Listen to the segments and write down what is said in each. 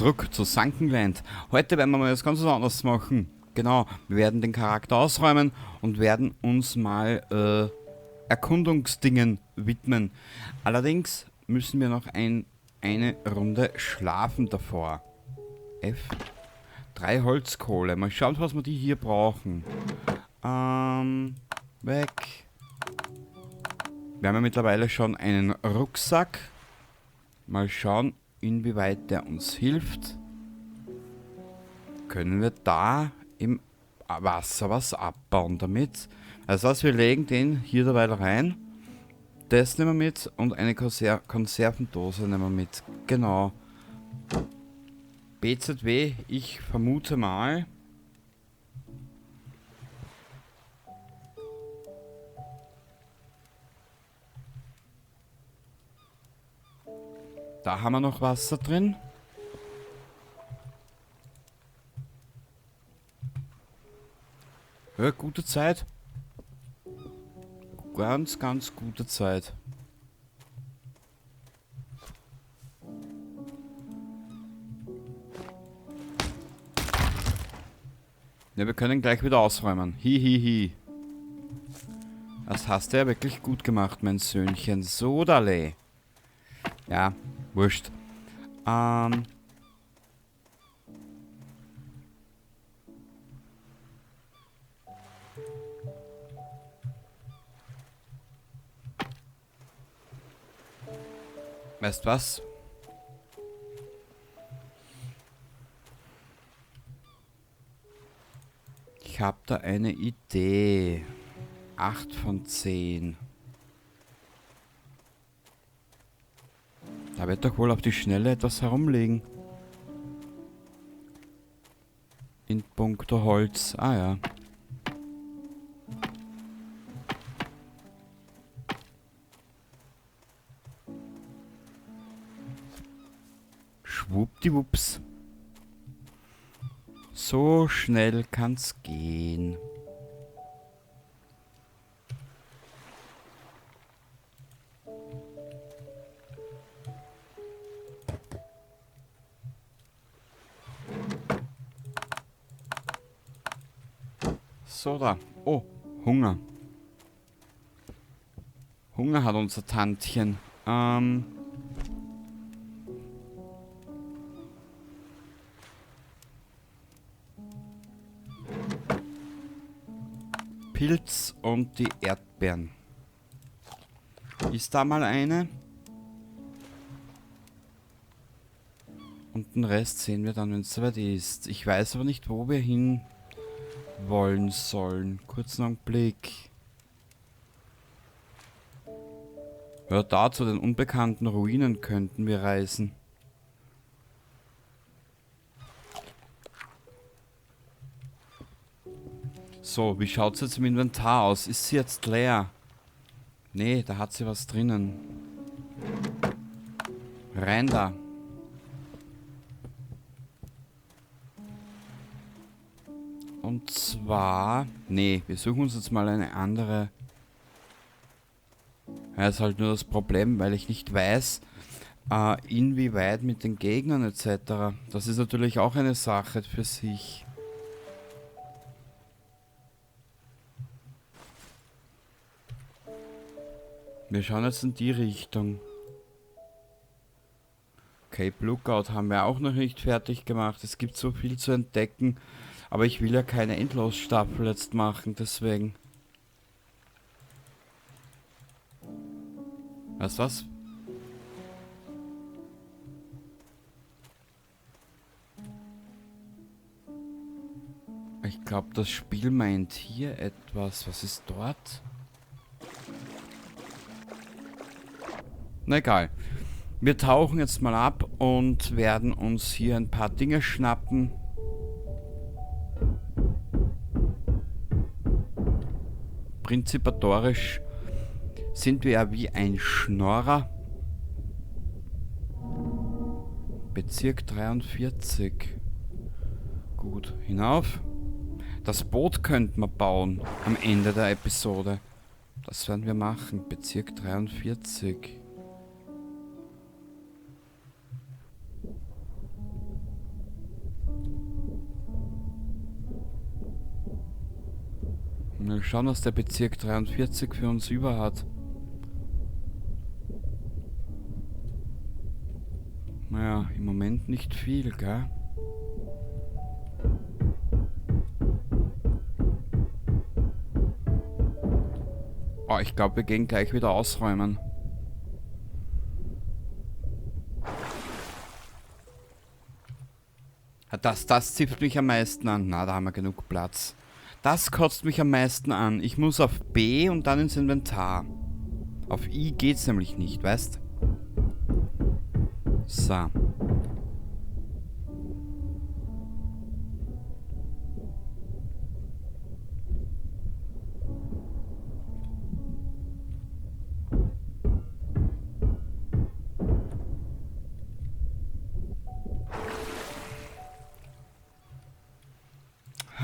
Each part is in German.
zurück zu Sunkenland. Heute werden wir mal was ganz anderes machen. Genau, wir werden den Charakter ausräumen und werden uns mal Erkundungsdingen widmen. Allerdings müssen wir noch eine Runde schlafen davor. F. 3 Holzkohle. Mal schauen, was wir die hier brauchen. Weg. Wir haben ja mittlerweile schon einen Rucksack. Mal schauen, inwieweit der uns hilft. Können wir da im Wasser was abbauen damit? Also was, wir legen den hier dabei rein. Das nehmen wir mit und eine Konservendose nehmen wir mit. Genau. BZW, ich vermute mal. Da haben wir noch Wasser drin. Ja, gute Zeit. Ganz, ganz gute Zeit. Ja, wir können gleich wieder ausräumen. Hihihi. Das hast du ja wirklich gut gemacht, mein Söhnchen. Sodale. Ja, wurscht. Weißt was? Ich habe da eine Idee. 8 von 10. Da wird doch wohl auf die Schnelle etwas herumliegen. In puncto Holz. Ah ja. Schwuppdiwupps. So schnell kann's gehen. So da. Oh, Hunger. Hunger hat unser Tantchen. Pilz und die Erdbeeren. Ist da mal eine? Und den Rest sehen wir dann, wenn es soweit ist. Ich weiß aber nicht, wo wir hin wollen sollen. Kurzen Augenblick. Ja, da zu den unbekannten Ruinen könnten wir reisen. So, wie schaut es jetzt im Inventar aus? Ist sie jetzt leer? Nee, da hat sie was drinnen. Rein da. Und zwar... Nee, wir suchen uns jetzt mal eine andere... Ja, ist halt nur das Problem, weil ich nicht weiß, inwieweit mit den Gegnern etc. Das ist natürlich auch eine Sache für sich. Wir schauen jetzt in die Richtung. Cape Lookout haben wir auch noch nicht fertig gemacht. Es gibt so viel zu entdecken. Aber ich will ja keine Endlosstaffel jetzt machen, deswegen. Weißt du was? Ich glaube, das Spiel meint hier etwas. Was ist dort? Na egal. Wir tauchen jetzt mal ab und werden uns hier ein paar Dinge schnappen. Prinzipatorisch sind wir ja wie ein Schnorrer. Bezirk 43. Gut, hinauf. Das Boot könnten wir bauen am Ende der Episode. Das werden wir machen. Bezirk 43. Mal schauen, was der Bezirk 43 für uns über hat. Naja, im Moment nicht viel, gell? Oh, ich glaube, wir gehen gleich wieder ausräumen. Das zipft mich am meisten an. Na, da haben wir genug Platz. Das kotzt mich am meisten an. Ich muss auf B und dann ins Inventar. Auf I geht's nämlich nicht, weißt? So.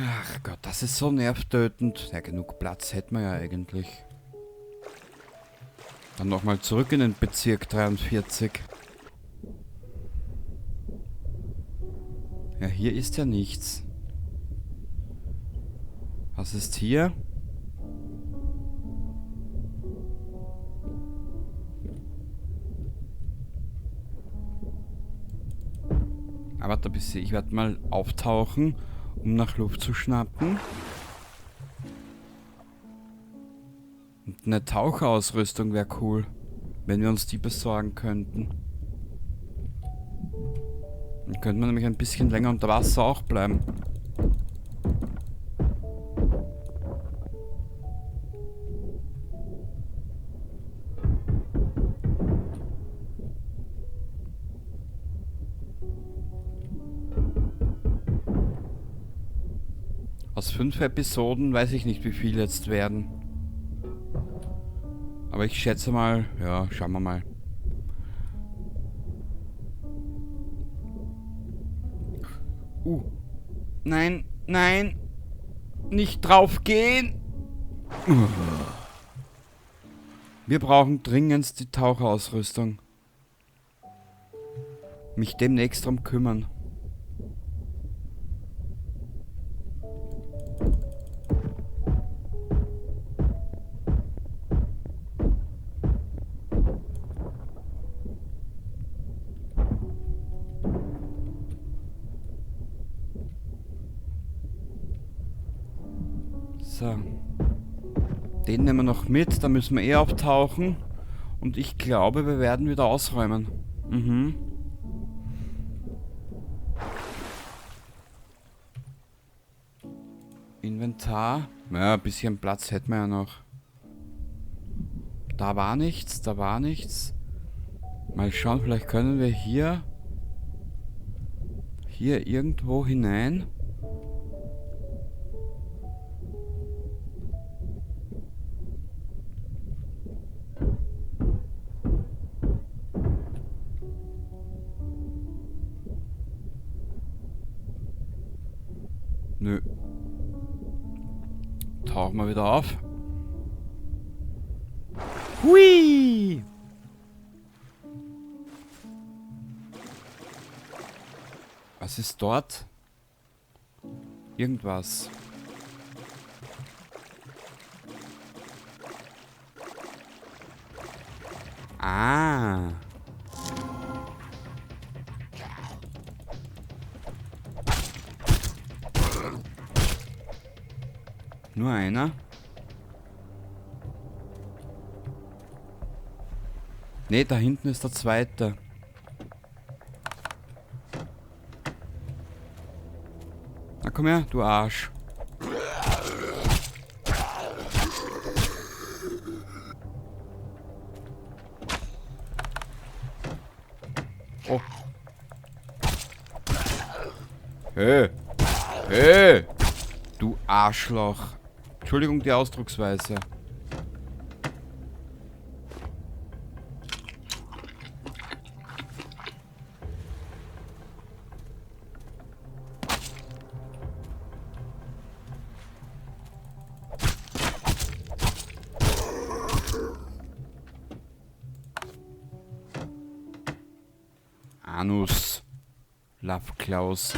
Ach Gott, das ist so nervtötend. Ja, genug Platz hätten wir ja eigentlich. Dann nochmal zurück in den Bezirk 43. Ja, hier ist ja nichts. Was ist hier? Aber warte ein bisschen, ich werde mal auftauchen, um nach Luft zu schnappen. Und eine Taucherausrüstung wäre cool, wenn wir uns die besorgen könnten. Dann könnte man nämlich ein bisschen länger unter Wasser auch bleiben. Aus 5 Episoden weiß ich nicht, wie viel jetzt werden. Aber ich schätze mal, ja, schauen wir mal. Nein, nein. Nicht drauf gehen. Wir brauchen dringend die Taucherausrüstung. Mich demnächst drum kümmern. So. Den nehmen wir noch mit, da müssen wir eh auftauchen. Und ich glaube, wir werden wieder ausräumen. Mhm. Inventar. Ja, ein bisschen Platz hätten wir ja noch. Da war nichts, da war nichts. Mal schauen, vielleicht können wir hier irgendwo hinein. Nö. Tauchen wir wieder auf. Hui! Was ist dort? Irgendwas. Ah. Nur einer? Ne, da hinten ist der zweite. Na komm her, du Arsch. Oh. Hey. Hey. Du Arschloch. Entschuldigung die Ausdrucksweise. Anus. Love Klaus.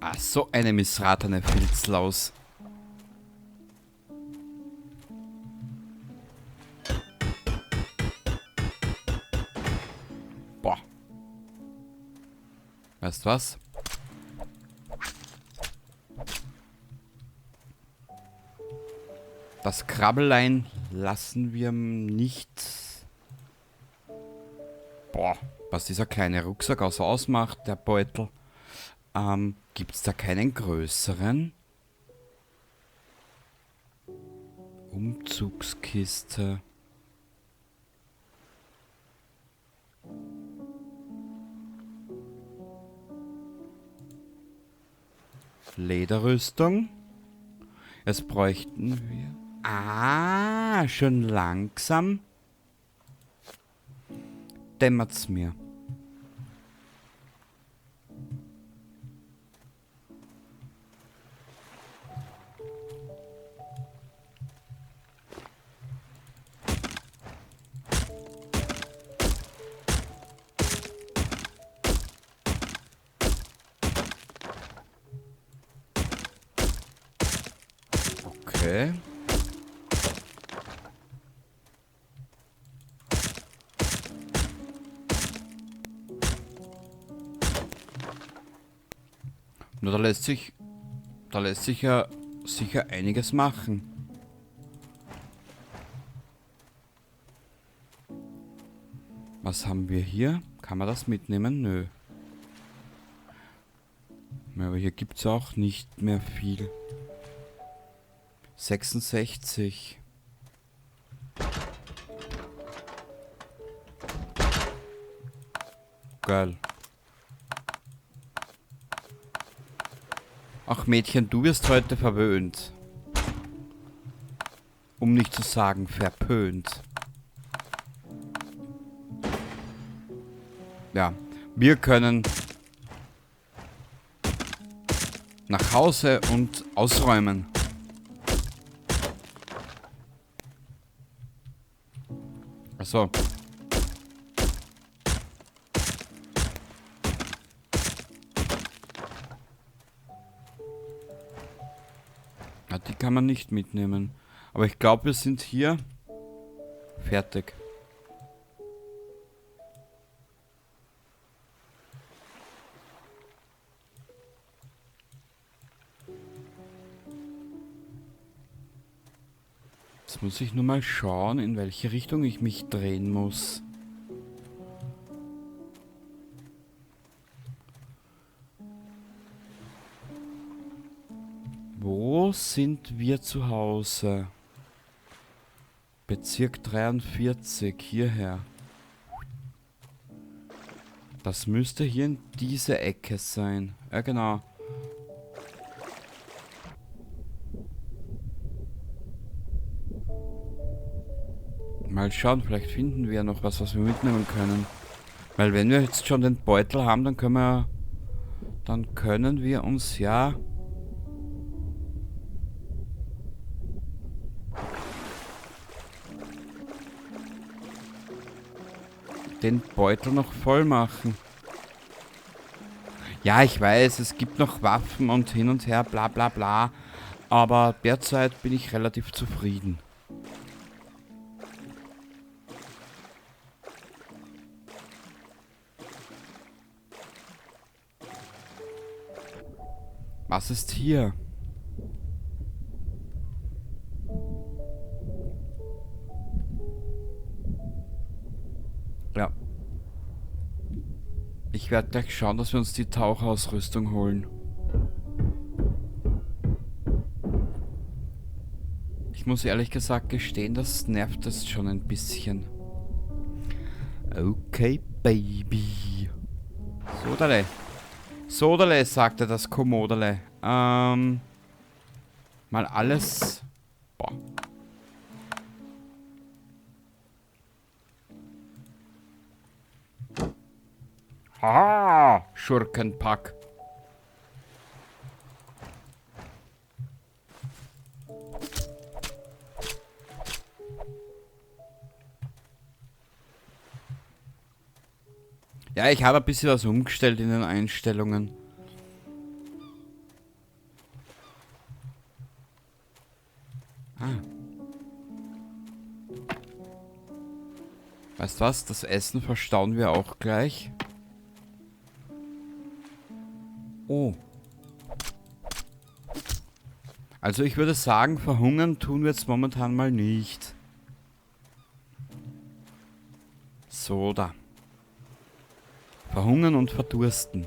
Ah, So eine missratene Filzlaus. Boah. Weißt du was? Das Krabbelein lassen wir nicht. Boah, was dieser kleine Rucksack also ausmacht, der Beutel. Gibt's da keinen größeren? Umzugskiste. Lederrüstung. Jetzt bräuchten wir... Ah, schon langsam dämmert's mir. Okay. Nur da lässt sich ja sicher einiges machen. Was haben wir hier? Kann man das mitnehmen? Nö. Ja, aber hier gibt es auch nicht mehr viel. 66. Geil. Ach Mädchen, du wirst heute verwöhnt. Um nicht zu sagen verpönt. Ja, wir können nach Hause und ausräumen. Achso. Ja, die kann man nicht mitnehmen. Aber ich glaube, wir sind hier fertig. Jetzt muss ich nur mal schauen, in welche Richtung ich mich drehen muss. Wo sind wir zu Hause? Bezirk 43, hierher. Das müsste hier in diese Ecke sein. Ja, genau. Mal schauen, vielleicht finden wir noch was, was wir mitnehmen können. Weil wenn wir jetzt schon den Beutel haben, dann können wir uns ja den Beutel noch voll machen. Ja, ich weiß, es gibt noch Waffen und hin und her, bla bla bla. Aber derzeit bin ich relativ zufrieden. Was ist hier? Ja. Ich werde gleich schauen, dass wir uns die Tauchausrüstung holen. Ich muss ehrlich gesagt gestehen, das nervt es schon ein bisschen. Okay, Baby. Sodale. Sodale, sagte das Kommodale. Mal alles... Boah. Ah, Schurkenpack. Ja, ich habe ein bisschen was umgestellt in den Einstellungen. Weißt was? Das Essen verstauen wir auch gleich. Oh. Also ich würde sagen, verhungern tun wir jetzt momentan mal nicht. So, da. Verhungern und verdursten.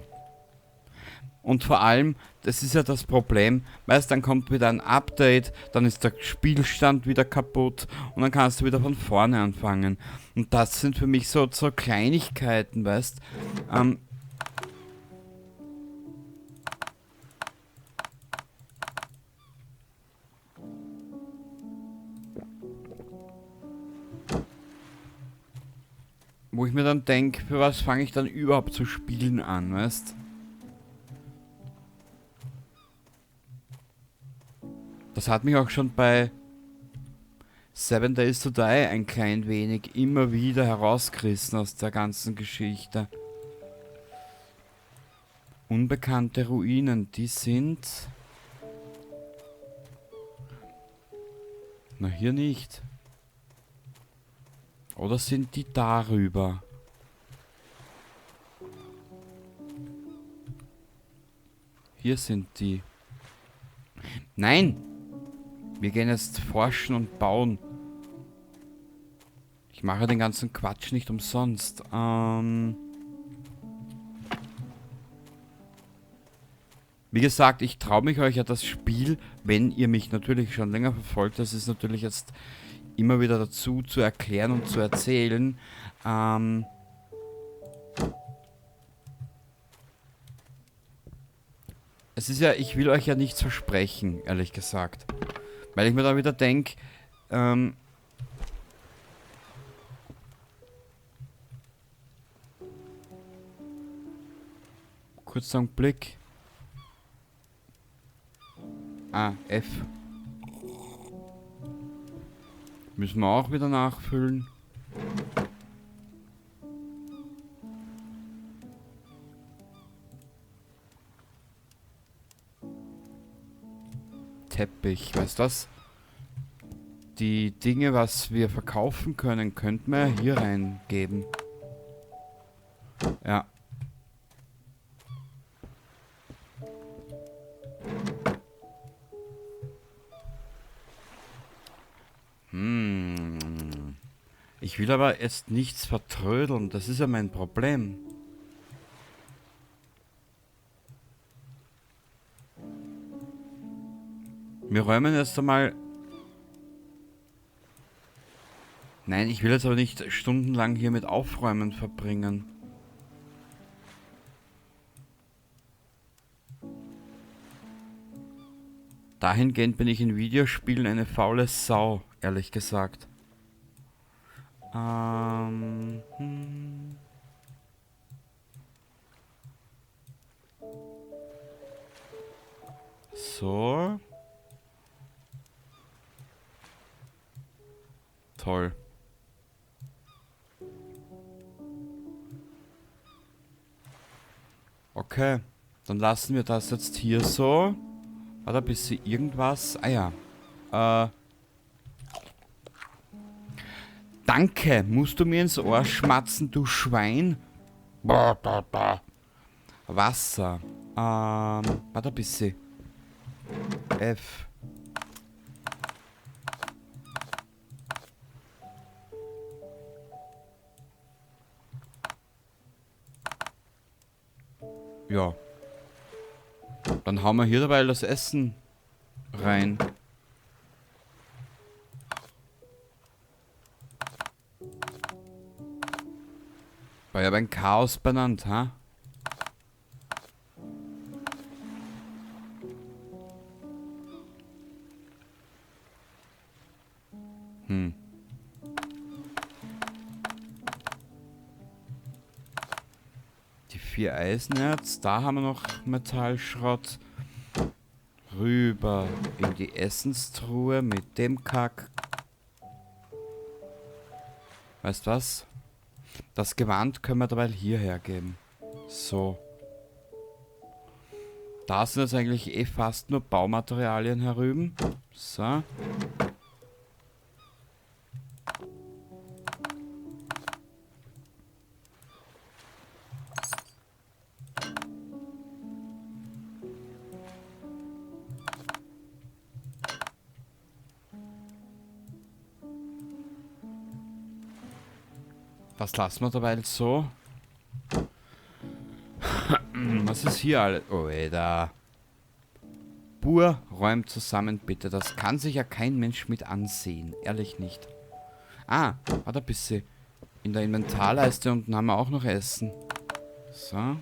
Und vor allem, das ist ja das Problem, weißt, dann kommt wieder ein Update, dann ist der Spielstand wieder kaputt und dann kannst du wieder von vorne anfangen. Und das sind für mich so Kleinigkeiten, weißt. Wo ich mir dann denke, für was fange ich dann überhaupt zu spielen an, weißt? Das hat mich auch schon bei 7 Days to Die ein klein wenig immer wieder herausgerissen aus der ganzen Geschichte. Unbekannte Ruinen, die sind... Na, hier nicht. Oder sind die darüber? Hier sind die. Nein! Wir gehen jetzt forschen und bauen. Ich mache den ganzen Quatsch nicht umsonst. Wie gesagt, ich traue mich euch ja das Spiel, wenn ihr mich natürlich schon länger verfolgt, das ist natürlich jetzt immer wieder dazu zu erklären und zu erzählen. Es ist ja, ich will euch ja nichts versprechen, ehrlich gesagt. Weil ich mir da wieder denke, kurz einen Blick. Ah, F. Müssen wir auch wieder nachfüllen. Teppich, weißt du was? Die Dinge, was wir verkaufen können, könnten wir hier reingeben. Ja. Ich will aber jetzt nichts vertrödeln, das ist ja mein Problem. Wir räumen jetzt einmal... Nein, ich will jetzt aber nicht stundenlang hier mit Aufräumen verbringen. Dahingehend bin ich in Videospielen eine faule Sau, ehrlich gesagt. So. Toll. Okay, dann lassen wir das jetzt hier so. Warte, bis sie irgendwas... Ah ja. Danke, musst du mir ins Ohr schmatzen, du Schwein? Wasser. Warte, bis sie... F. Ja. Dann hauen wir hier dabei das Essen rein. War ja aber ein Chaos benannt, ha? Die 4 Eisenerz, da haben wir noch Metallschrott. Rüber in die Essenstruhe mit dem Kack. Weißt was? Das Gewand können wir dabei hierher geben. So. Da sind jetzt eigentlich eh fast nur Baumaterialien herüben. So. Das lassen wir dabei jetzt so. Was ist hier alles? Oh, ey, da. Bur, räumt zusammen, bitte. Das kann sich ja kein Mensch mit ansehen. Ehrlich nicht. Ah, hat ein bisschen in der Inventarleiste unten haben wir auch noch Essen. So.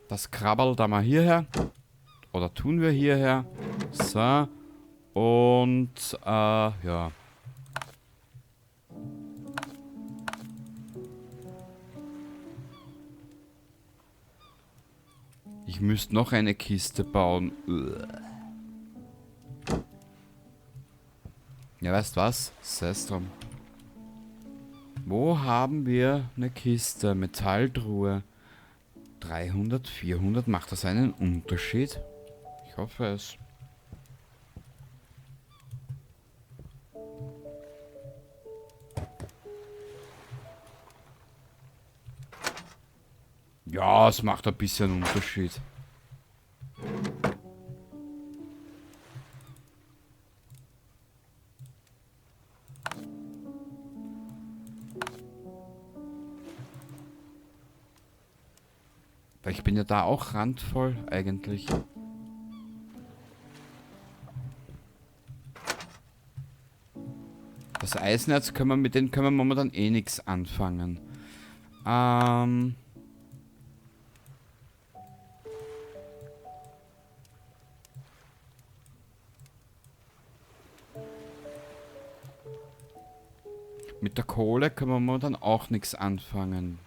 Das krabbelt da mal hierher. Oder tun wir hierher. So. Und, ja. Ich müsste noch eine Kiste bauen. Ja, weißt was? Sei es drum. Wo haben wir eine Kiste? Metalldruhe. 300, 400. Macht das einen Unterschied? Ich hoffe es. Ja, es macht ein bisschen Unterschied. Weil ich bin ja da auch randvoll, eigentlich. Das Eisenerz können wir, mit denen können wir momentan eh nichts anfangen. Mit der Kohle können wir momentan auch nichts anfangen.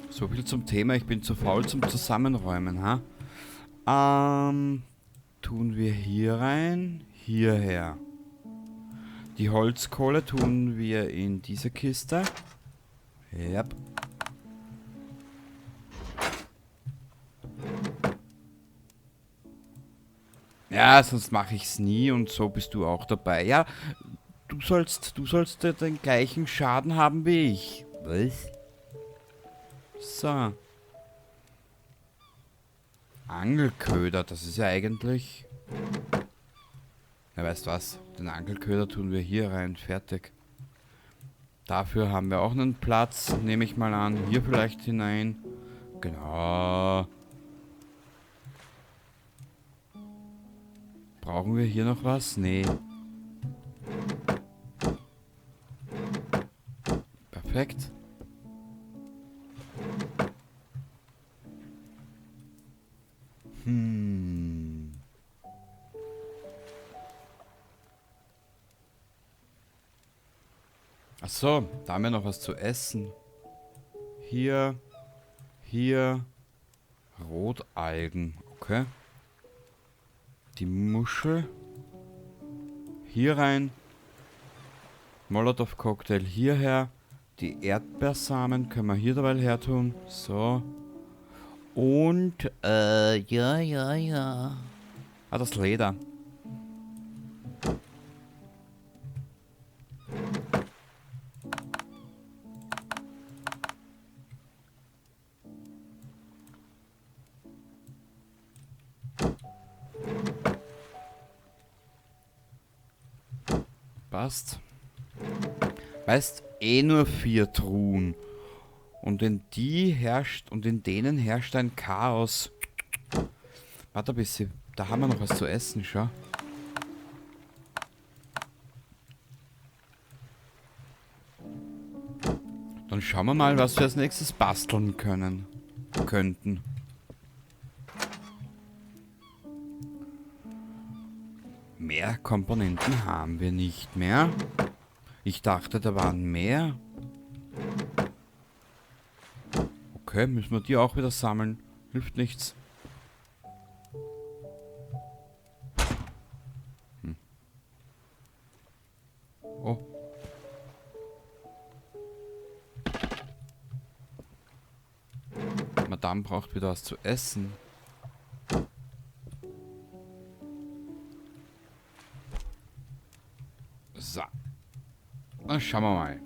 So viel zum Thema, ich bin zu faul zum Zusammenräumen, ha? Tun wir hier rein, hierher. Die Holzkohle tun wir in diese Kiste. Yep. Ja, sonst mache ich's nie und so bist du auch dabei. Ja, du sollst den gleichen Schaden haben wie ich. Was? So. Angelköder, das ist ja eigentlich... Ja, weißt was? Den Angelköder tun wir hier rein, fertig. Dafür haben wir auch einen Platz, nehme ich mal an. Hier vielleicht hinein. Genau. Brauchen wir hier noch was? Nee. Perfekt. Ach so, da haben wir noch was zu essen. Hier, hier, Rotalgen, okay. Die Muschel. Hier rein. Molotow-Cocktail hierher. Die Erdbeersamen können wir hier dabei her tun. So. Und, ja. Ah, das Leder. Passt. Weißt, eh nur 4 Truhen. Und in denen herrscht ein Chaos. Warte ein bisschen. Da haben wir noch was zu essen, schau. Dann schauen wir mal, was wir als nächstes basteln könnten. Mehr Komponenten haben wir nicht mehr. Ich dachte, da waren mehr. Okay, müssen wir die auch wieder sammeln. Hilft nichts. Oh. Madame braucht wieder was zu essen. So. Dann schauen wir mal.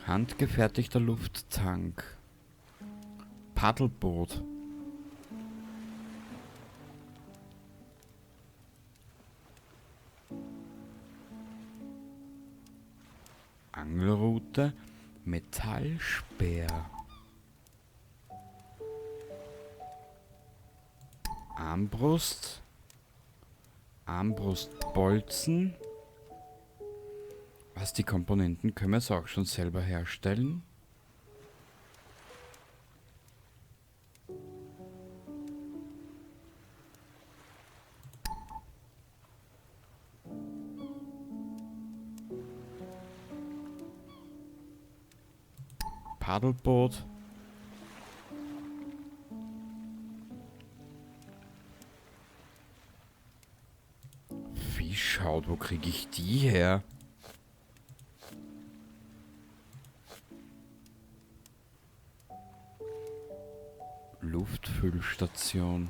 Handgefertigter Lufttank. Paddelboot. Angelrute. Metallspeer. Armbrust. Armbrustbolzen. Was, die Komponenten können wir es auch schon selber herstellen? Paddelboot. Fischhaut, wo kriege ich die her? Luftfüllstation.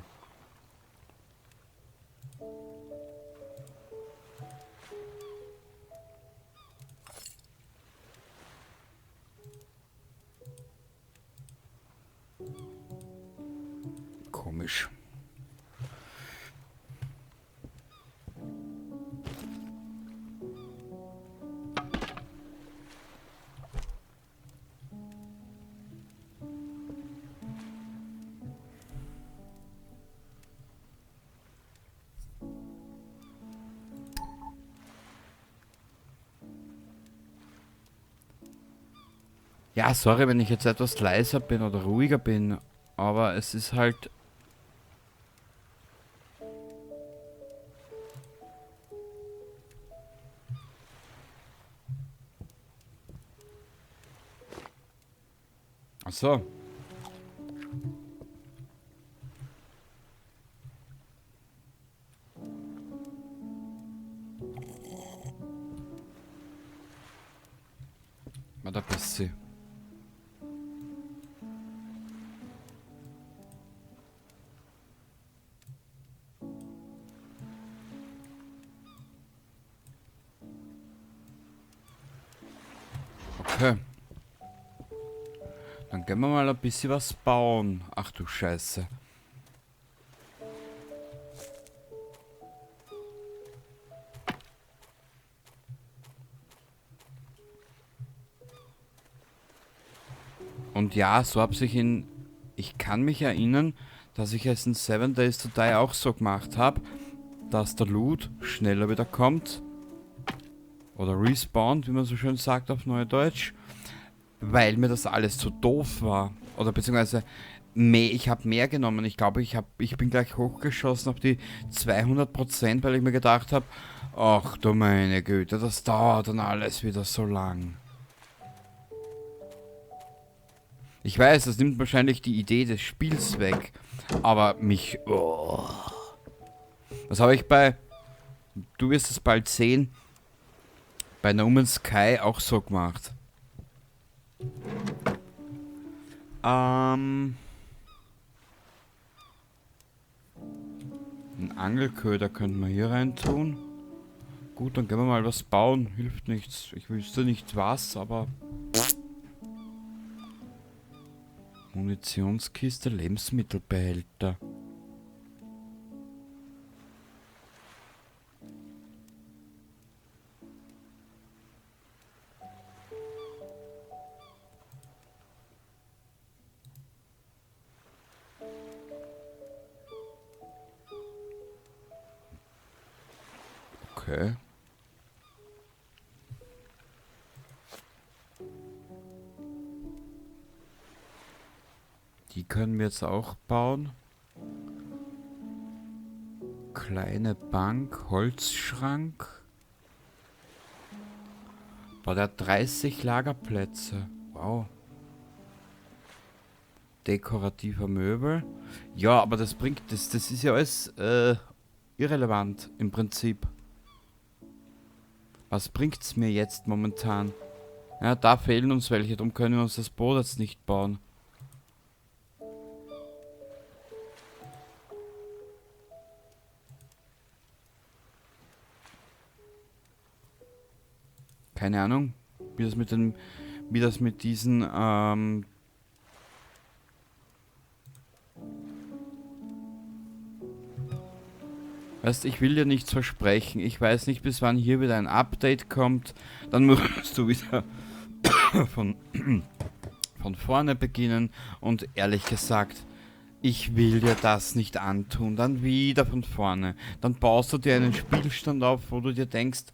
Komisch. Ja, sorry, wenn ich jetzt etwas leiser bin oder ruhiger bin, aber es ist halt... Ach so. Mal da bisschen. Okay. Dann gehen wir mal ein bisschen was bauen. Ach du Scheiße. Und ja, so hab sich in... Ich kann mich erinnern, dass ich es in 7 Days to Die auch so gemacht habe, dass der Loot schneller wieder kommt. Oder respawnt, wie man so schön sagt auf Neudeutsch. Weil mir das alles zu doof war. Oder beziehungsweise ich habe mehr genommen. Ich glaube, ich bin gleich hochgeschossen auf die 200%, weil ich mir gedacht habe, ach du meine Güte, das dauert dann alles wieder so lang. Ich weiß, das nimmt wahrscheinlich die Idee des Spiels weg. Aber mich... Oh. Was habe ich bei... Du wirst es bald sehen. Bei No Man's Sky auch so gemacht. Einen Angelköder könnten wir hier rein tun. Gut, dann gehen wir mal was bauen. Hilft nichts. Ich wüsste nicht was, aber... Munitionskiste, Lebensmittelbehälter. Okay. Die können wir jetzt auch bauen. Kleine Bank, Holzschrank. Boah, der hat 30 Lagerplätze. Wow. Dekorativer Möbel. Ja, aber das bringt, das ist ja alles irrelevant im Prinzip. Was bringt's mir jetzt momentan? Ja, da fehlen uns welche, darum können wir uns das Boot jetzt nicht bauen. Keine Ahnung, wie das mit wie das mit diesen, weißt, ich will dir nichts versprechen. Ich weiß nicht, bis wann hier wieder ein Update kommt. Dann musst du wieder von, von vorne beginnen. Und ehrlich gesagt, ich will dir das nicht antun. Dann wieder von vorne. Dann baust du dir einen Spielstand auf, wo du dir denkst,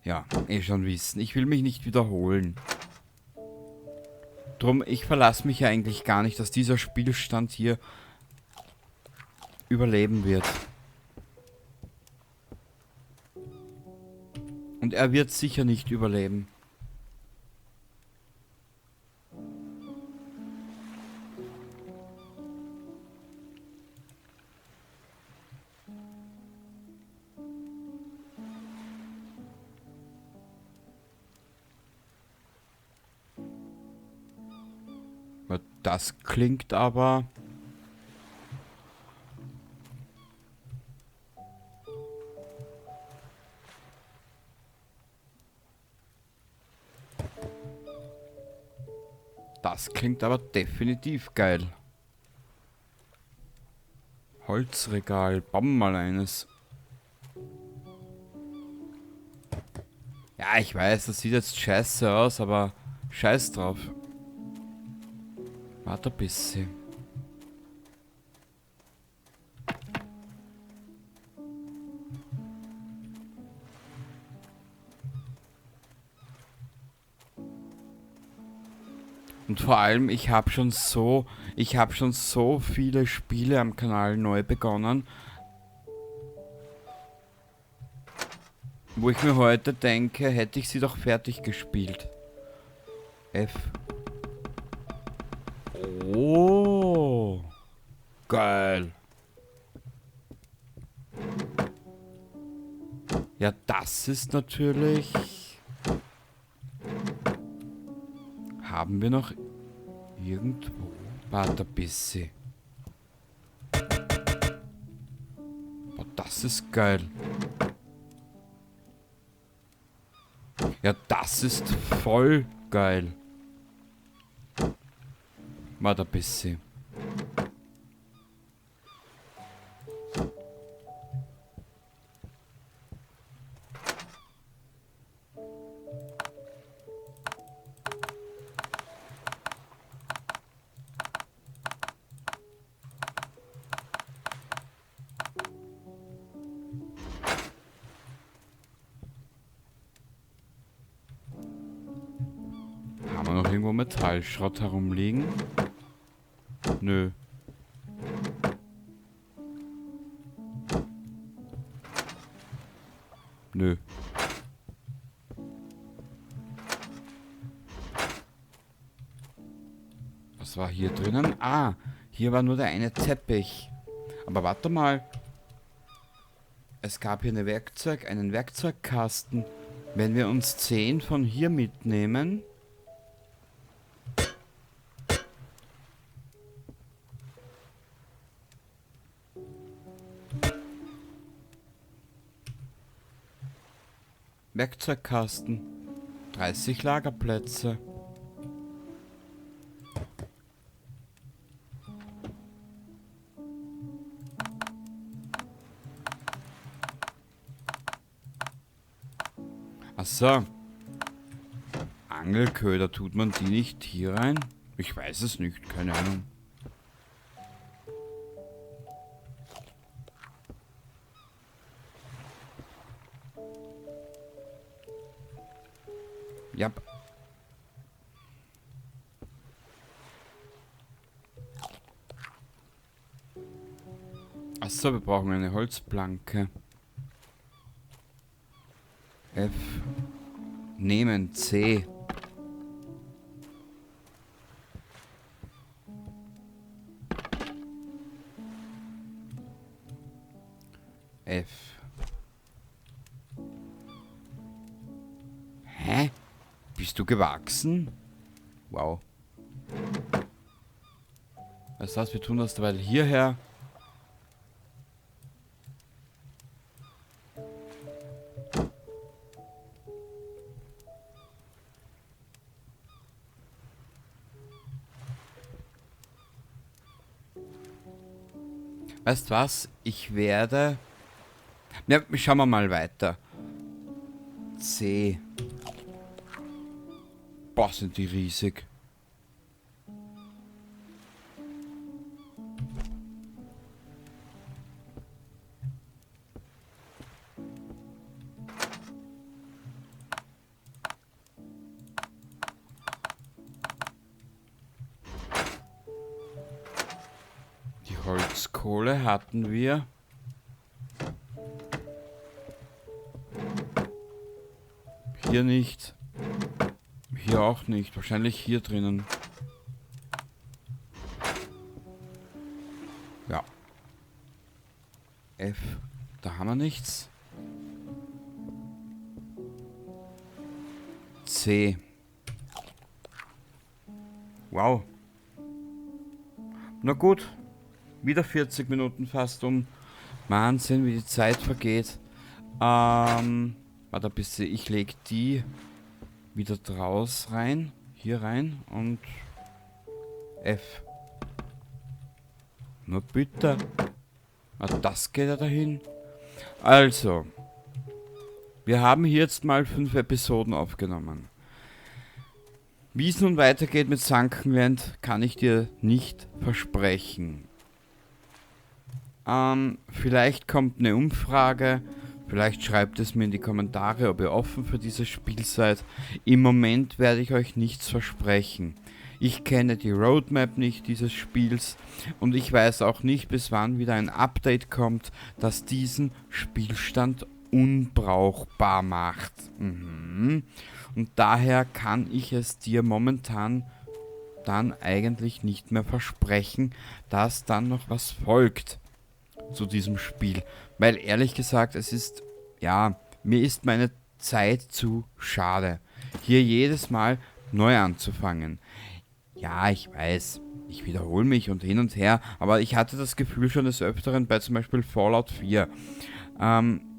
ja, eh schon wissen. Ich will mich nicht wiederholen. Drum, ich verlasse mich ja eigentlich gar nicht, dass dieser Spielstand hier überleben wird. Und er wird sicher nicht überleben. Das klingt aber... Das klingt aber definitiv geil. Holzregal, bauen mal eines. Ja, ich weiß, das sieht jetzt scheiße aus, aber scheiß drauf. Warte ein bisschen. Und vor allem, ich habe schon so viele Spiele am Kanal neu begonnen, wo ich mir heute denke, hätte ich sie doch fertig gespielt. F. Oh, geil. Ja, das ist natürlich... Haben wir noch irgendwo... Warte ein bisschen. Boah, das ist geil. Ja, das ist voll geil. Warte ein bisschen. Haben wir noch irgendwo Metallschrott herumliegen? Nö. Nö. Was war hier drinnen? Ah, hier war nur der eine Teppich. Aber warte mal. Es gab hier einen Werkzeugkasten. Wenn wir uns 10 von hier mitnehmen... Werkzeugkasten. 30 Lagerplätze. Achso. Angelköder, tut man die nicht hier rein? Ich weiß es nicht, keine Ahnung. Ja. Achso, wir brauchen eine Holzplanke. F. Nehmen C. F. Hä? Bist du gewachsen? Wow. Weißt du was, wir tun das derweil hierher. Weißt was? Ich werde... Ja, schauen wir mal weiter. C. Boah, sind die riesig. Die Holzkohle hatten wir. Hier nicht. Hier auch nicht. Wahrscheinlich hier drinnen. Ja. F. Da haben wir nichts. C. Wow. Na gut. Wieder 40 Minuten fast um. Wahnsinn, wie die Zeit vergeht. Warte ein bisschen. Ich lege die wieder draus rein. Hier rein und F. Nur bitte. Ah, das geht ja dahin. Also. Wir haben hier jetzt mal 5 Episoden aufgenommen. Wie es nun weitergeht mit Sunkenland, kann ich dir nicht versprechen. Vielleicht kommt eine Umfrage. Vielleicht schreibt es mir in die Kommentare, ob ihr offen für dieses Spiel seid. Im Moment werde ich euch nichts versprechen. Ich kenne die Roadmap nicht dieses Spiels und ich weiß auch nicht, bis wann wieder ein Update kommt, das diesen Spielstand unbrauchbar macht. Und daher kann ich es dir momentan dann eigentlich nicht mehr versprechen, dass dann noch was folgt zu diesem Spiel. Weil ehrlich gesagt, es ist, ja, mir ist meine Zeit zu schade, hier jedes Mal neu anzufangen. Ja, ich weiß, ich wiederhole mich und hin und her, aber ich hatte das Gefühl schon des Öfteren bei zum Beispiel Fallout 4.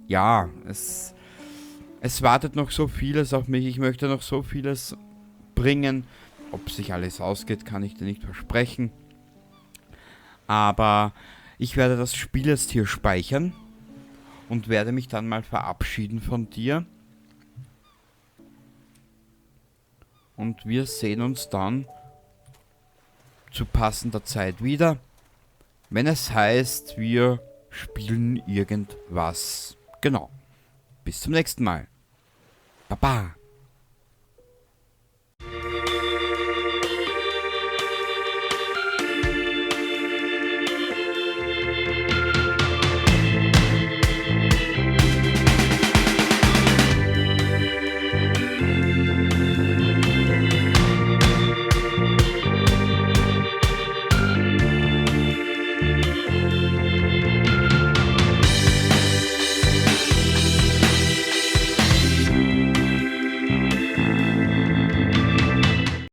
Ja, es wartet noch so vieles auf mich, ich möchte noch so vieles bringen. Ob sich alles ausgeht, kann ich dir nicht versprechen. Aber ich werde das Spiel jetzt hier speichern und werde mich dann mal verabschieden von dir. Und wir sehen uns dann zu passender Zeit wieder, wenn es heißt, wir spielen irgendwas. Genau. Bis zum nächsten Mal. Baba.